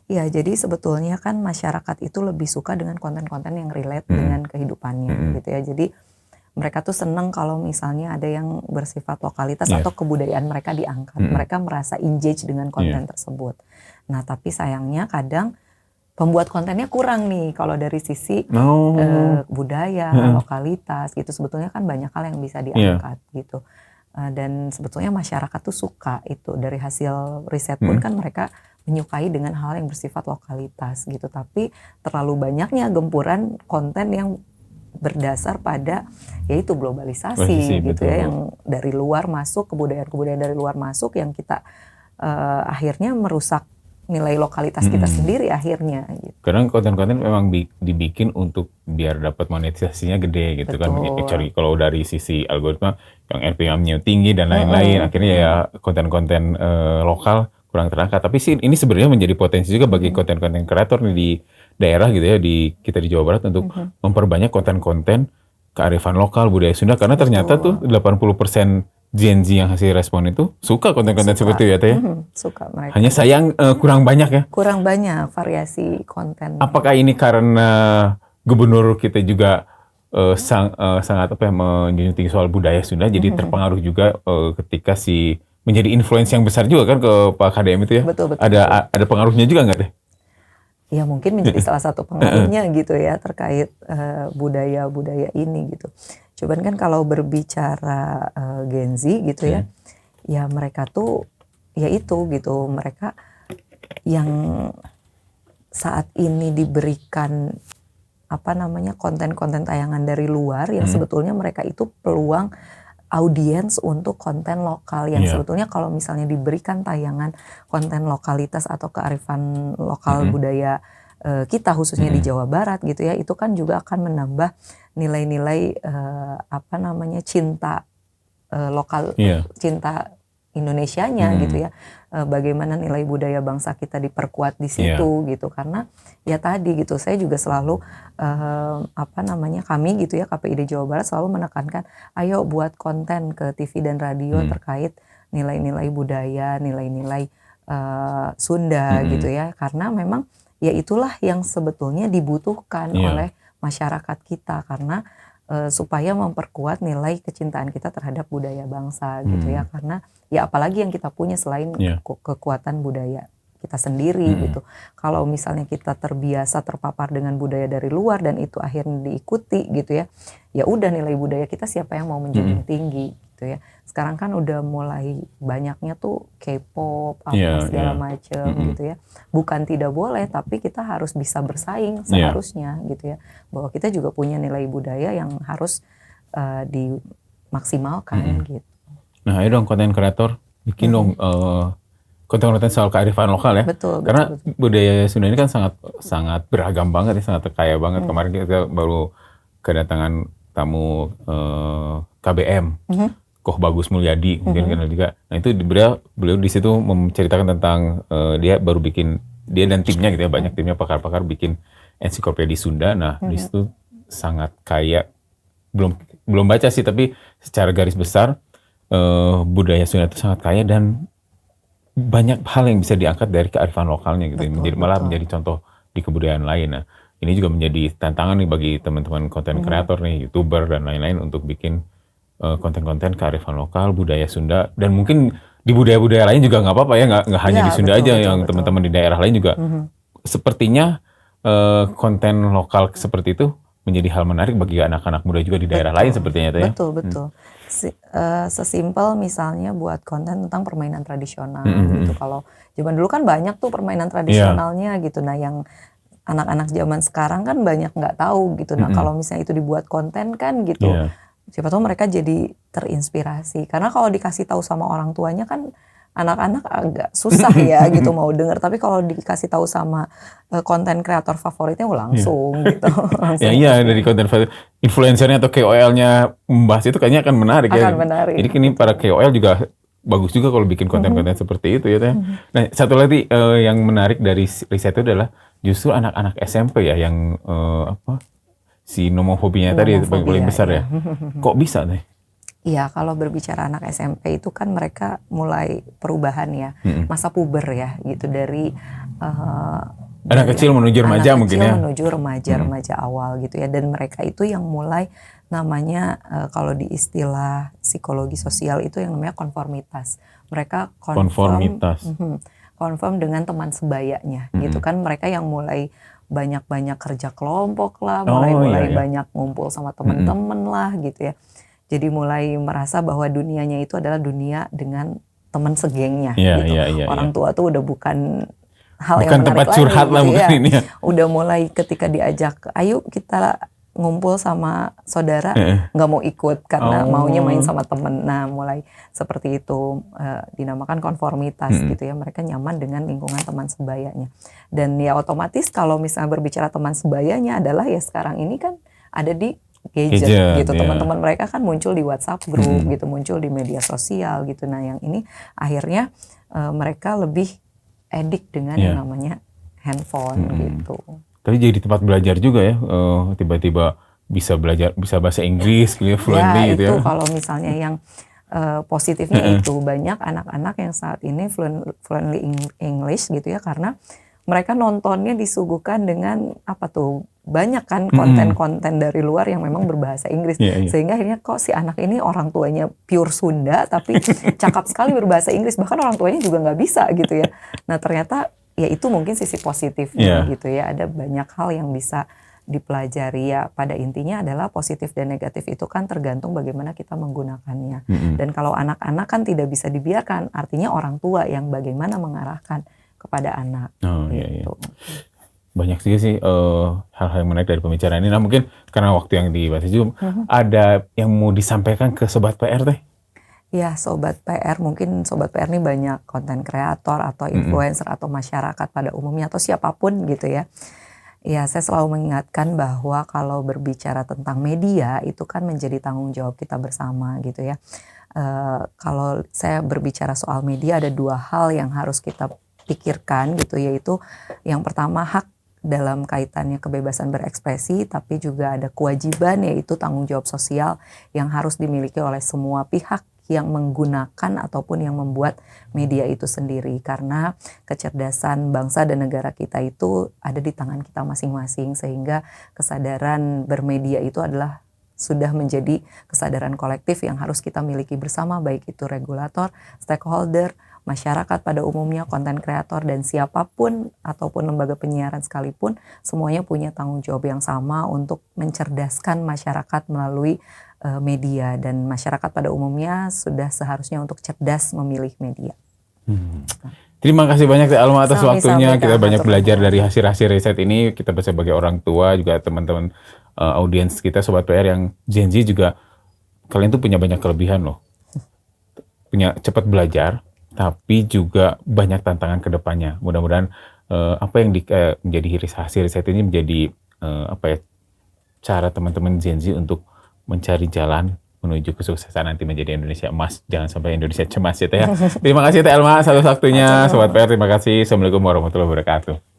Iya, jadi sebetulnya kan masyarakat itu lebih suka dengan konten-konten yang relate dengan kehidupannya gitu ya. Jadi mereka tuh seneng kalau misalnya ada yang bersifat lokalitas atau kebudayaan mereka diangkat. Mereka merasa engage dengan konten tersebut. Nah, tapi sayangnya kadang pembuat kontennya kurang nih kalau dari sisi budaya, lokalitas gitu. Sebetulnya kan banyak hal yang bisa diangkat gitu. Dan sebetulnya masyarakat tuh suka itu. Dari hasil riset pun kan mereka menyukai dengan hal yang bersifat lokalitas gitu. Tapi terlalu banyaknya gempuran konten yang berdasar pada yaitu globalisasi gitu ya, yang dari luar masuk, kebudayaan dari luar masuk yang kita akhirnya merusak nilai lokalitas kita sendiri akhirnya gitu. Karena konten-konten memang dibikin untuk biar dapat monetisasinya gede gitu. Betul. Kan cari kalau dari sisi algoritma yang RPM-nya tinggi dan lain-lain, akhirnya ya konten-konten lokal kurang terangkat. Tapi sih ini sebenarnya menjadi potensi juga bagi konten-konten kreator nih di daerah gitu ya, kita di Jawa Barat untuk memperbanyak konten-konten kearifan lokal budaya Sunda, karena ternyata tuh 80% Gen Z yang hasil respon itu suka konten-konten seperti itu ya Teh. Suka mereka. Hanya sayang kurang banyak ya. Kurang banyak variasi konten. Apakah ini karena gubernur kita juga sangat menjunjung tinggi soal budaya Sunda, jadi terpengaruh juga ketika menjadi influence yang besar juga kan ke Pak KDM itu ya? Betul. Ada pengaruhnya juga nggak Teh? Ya mungkin menjadi salah satu pengaruhnya gitu ya terkait budaya-budaya ini gitu. Cuman kan kalau berbicara Gen Z gitu ya, ya mereka tuh ya itu gitu, mereka yang saat ini diberikan konten-konten tayangan dari luar yang sebetulnya mereka itu peluang audiens untuk konten lokal yang sebetulnya kalau misalnya diberikan tayangan konten lokalitas atau kearifan lokal budaya kita khususnya di Jawa Barat gitu ya, itu kan juga akan menambah nilai-nilai cinta lokal, cinta Indonesianya gitu ya. Bagaimana nilai budaya bangsa kita diperkuat di situ gitu. Karena ya tadi gitu, saya juga selalu kami gitu ya, KPID Jawa Barat selalu menekankan, ayo buat konten ke TV dan radio terkait nilai-nilai budaya, nilai-nilai Sunda gitu ya. Karena memang ya itulah yang sebetulnya dibutuhkan oleh masyarakat kita, karena supaya memperkuat nilai kecintaan kita terhadap budaya bangsa gitu ya. Karena ya apalagi yang kita punya selain kekuatan budaya kita sendiri gitu. Kalau misalnya kita terbiasa terpapar dengan budaya dari luar dan itu akhirnya diikuti gitu ya, ya udah nilai budaya kita siapa yang mau menjunjung tinggi gitu ya. Sekarang kan udah mulai banyaknya tuh K-pop apa segala macem gitu ya. Bukan tidak boleh, tapi kita harus bisa bersaing seharusnya gitu ya. Bahwa kita juga punya nilai budaya yang harus dimaksimalkan gitu. Nah, ayo dong konten kreator bikin dong konten-konten soal kearifan lokal ya. Betul, karena betul. budaya Sunda ini kan sangat beragam banget ya, sangat kaya banget. Kemarin kita baru kedatangan tamu KBM, Koh Bagus Mulyadi, mungkin kenal juga. Nah itu beliau di situ menceritakan tentang dia baru bikin, dia dan timnya gitu ya, banyak timnya pakar-pakar bikin ensiklopedia Sunda. Nah di situ sangat kaya. Belum baca sih, tapi secara garis besar budaya Sunda itu sangat kaya dan banyak hal yang bisa diangkat dari kearifan lokalnya gitu. Menjadi contoh di kebudayaan lain. Nah ini juga menjadi tantangan nih bagi teman-teman konten kreator nih, YouTuber dan lain-lain untuk bikin konten-konten kearifan lokal, budaya Sunda, dan mungkin di budaya-budaya lain juga nggak apa-apa ya, nggak hanya di Sunda aja, yang teman-teman di daerah lain juga. Sepertinya konten lokal seperti itu menjadi hal menarik bagi anak-anak muda juga di daerah lain sepertinya itu ya. Betul. Sesimpel misalnya buat konten tentang permainan tradisional gitu. Kalau zaman dulu kan banyak tuh permainan tradisionalnya gitu. Nah yang anak-anak zaman sekarang kan banyak nggak tahu gitu. Nah kalau misalnya itu dibuat konten kan gitu, siapa tahu mereka jadi terinspirasi. Karena kalau dikasih tahu sama orang tuanya kan anak-anak agak susah ya gitu mau denger. Tapi kalau dikasih tahu sama konten kreator favoritnya langsung gitu. Langsung dari konten influencernya atau KOL-nya membahas itu kayaknya akan menarik ya. Menarik. Jadi ini para KOL juga bagus juga kalau bikin konten-konten seperti itu ya. Nah satu lagi yang menarik dari riset itu adalah justru anak-anak SMP ya yang si nomofobinya tadi paling besar ya. Kok bisa nih? Iya, kalau berbicara anak SMP itu kan mereka mulai perubahan ya, masa puber ya gitu, dari anak kecil menuju remaja mungkin ya. Menuju remaja awal gitu ya, dan mereka itu yang mulai namanya kalau di istilah psikologi sosial itu yang namanya konformitas. Mereka konform dengan teman sebayanya gitu kan, mereka yang mulai banyak-banyak kerja kelompok lah, mulai banyak ngumpul sama teman-teman lah gitu ya. Jadi mulai merasa bahwa dunianya itu adalah dunia dengan teman segengnya gitu. Orang tua tuh udah bukan hal yang menarik tempat curhat lagi, lah gitu bukan ini ya. Udah mulai ketika diajak, ayo kita ngumpul sama saudara, nggak mau ikut karena maunya main sama temen. Nah mulai seperti itu, dinamakan konformitas gitu ya. Mereka nyaman dengan lingkungan teman sebayanya. Dan ya otomatis kalau misalnya berbicara teman sebayanya adalah ya sekarang ini kan ada di gadget gitu. Teman-teman mereka kan muncul di WhatsApp group gitu, muncul di media sosial gitu. Nah yang ini akhirnya mereka lebih edik dengan yang namanya handphone gitu. Tapi jadi tempat belajar juga ya, tiba-tiba bisa belajar, bisa bahasa Inggris gitu, fluently gitu ya. Itu kalau misalnya yang positifnya itu banyak anak-anak yang saat ini fluently English gitu ya, karena mereka nontonnya disuguhkan dengan banyak kan konten-konten dari luar yang memang berbahasa Inggris. Sehingga akhirnya kok si anak ini orang tuanya pure Sunda tapi cakap sekali berbahasa Inggris, bahkan orang tuanya juga nggak bisa gitu ya. Nah ternyata ya itu mungkin sisi positifnya gitu ya, ada banyak hal yang bisa dipelajari ya. Pada intinya adalah positif dan negatif itu kan tergantung bagaimana kita menggunakannya. Dan kalau anak-anak kan tidak bisa dibiarkan, artinya orang tua yang bagaimana mengarahkan kepada anak. Gitu. Banyak sih hal-hal yang menarik dari pembicaraan ini. Nah mungkin karena waktu yang dibatasi juga, ada yang mau disampaikan ke Sobat PR teh? Ya Sobat PR, mungkin Sobat PR ini banyak konten kreator atau influencer atau masyarakat pada umumnya atau siapapun gitu ya. Ya saya selalu mengingatkan bahwa kalau berbicara tentang media itu kan menjadi tanggung jawab kita bersama gitu ya. Kalau saya berbicara soal media ada 2 hal yang harus kita pikirkan gitu, yaitu yang pertama hak dalam kaitannya kebebasan berekspresi, tapi juga ada kewajiban yaitu tanggung jawab sosial yang harus dimiliki oleh semua pihak yang menggunakan ataupun yang membuat media itu sendiri. Karena kecerdasan bangsa dan negara kita itu ada di tangan kita masing-masing, sehingga kesadaran bermedia itu adalah sudah menjadi kesadaran kolektif yang harus kita miliki bersama, baik itu regulator, stakeholder, masyarakat pada umumnya, konten kreator, dan siapapun ataupun lembaga penyiaran sekalipun, semuanya punya tanggung jawab yang sama untuk mencerdaskan masyarakat melalui media, dan masyarakat pada umumnya sudah seharusnya untuk cerdas memilih media. Terima kasih banyak Teh Alma atas waktunya. Kita banyak Kak. belajar dari hasil-hasil riset ini. Kita sebagai orang tua juga teman-teman audiens kita Sobat PR yang Gen Z juga, kalian tuh punya banyak kelebihan loh. Punya cepat belajar, tapi juga banyak tantangan ke depannya. Mudah-mudahan apa yang menjadi hasil riset ini menjadi cara teman-teman Gen Z untuk mencari jalan menuju kesuksesan nanti menjadi Indonesia emas. Jangan sampai Indonesia cemas ya Teh ya. Terima kasih Teh Alma atas waktunya. Sobat PR terima kasih. Assalamualaikum warahmatullahi wabarakatuh.